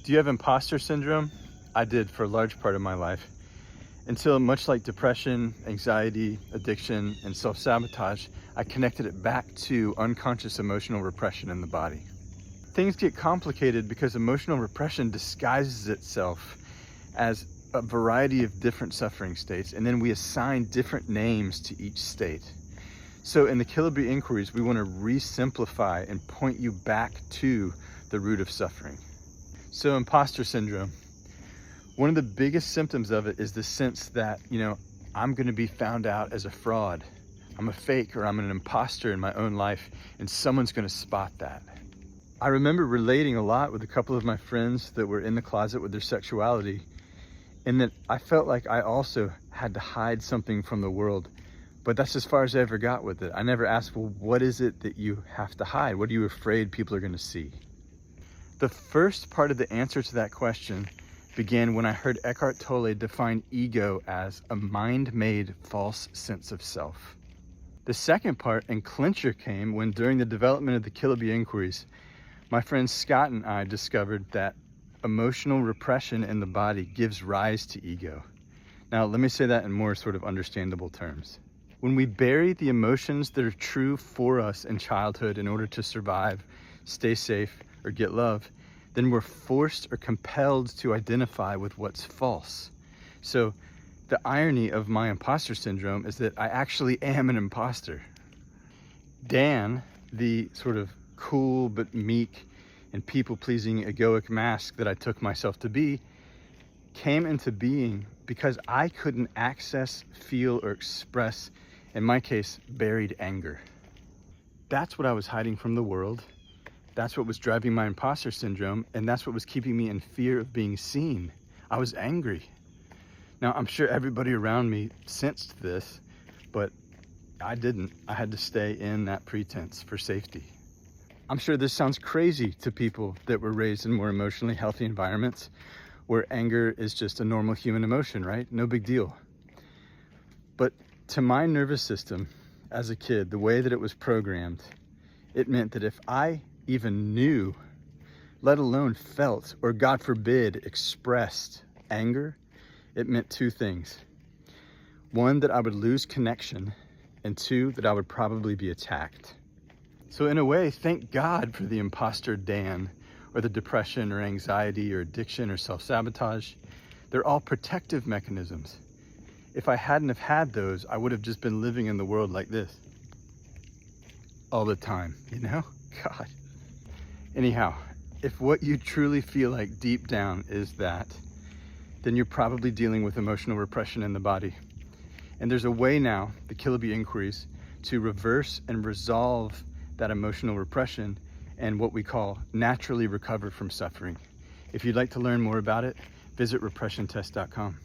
Do you have imposter syndrome? I did for a large part of my life, until much like depression, anxiety, addiction, and self-sabotage, I connected it back to unconscious emotional repression in the body. Things get complicated because emotional repression disguises itself as a variety of different suffering states, and then we assign different names to each state. So in the Killaby inquiries, we want to re-simplify and point you back to the root of suffering. So imposter syndrome, one of the biggest symptoms of it is the sense that, I'm going to be found out as a fraud. I'm a fake, or I'm an imposter in my own life, and someone's going to spot that. I remember relating a lot with a couple of my friends that were in the closet with their sexuality, and that I felt like I also had to hide something from the world. But that's as far as I ever got with it. I never asked, well, what is it that you have to hide? What are you afraid people are going to see? The first part of the answer to that question began when I heard Eckhart Tolle define ego as a mind-made false sense of self. The second part and clincher came when, during the development of the Killaby inquiries, my friend Scott and I discovered that emotional repression in the body gives rise to ego. Now, let me say that in more sort of understandable terms. When we bury the emotions that are true for us in childhood in order to survive, stay safe, or get love, then we're forced or compelled to identify with what's false. So the irony of my imposter syndrome is that I actually am an imposter. Dan, the sort of cool but meek and people-pleasing egoic mask that I took myself to be, came into being because I couldn't access, feel, or express, in my case, buried anger. That's what I was hiding from the world. That's what was driving my imposter syndrome, and that's what was keeping me in fear of being seen. I was angry. Now, I'm sure everybody around me sensed this, but I didn't. I had to stay in that pretense for safety. I'm sure this sounds crazy to people that were raised in more emotionally healthy environments where anger is just a normal human emotion, right? No big deal. But to my nervous system as a kid, the way that it was programmed, it meant that if I even knew, let alone felt, or God forbid, expressed anger, it meant two things. One, that I would lose connection, and two, that I would probably be attacked. So in a way, thank God for the imposter Dan, or the depression or anxiety or addiction or self-sabotage. They're all protective mechanisms. If I hadn't have had those, I would have just been living in the world like this all the time, God. Anyhow, if what you truly feel like deep down is that, then you're probably dealing with emotional repression in the body. And there's a way now, the Killaby inquiries, to reverse and resolve that emotional repression and what we call naturally recover from suffering. If you'd like to learn more about it, visit repressiontest.com.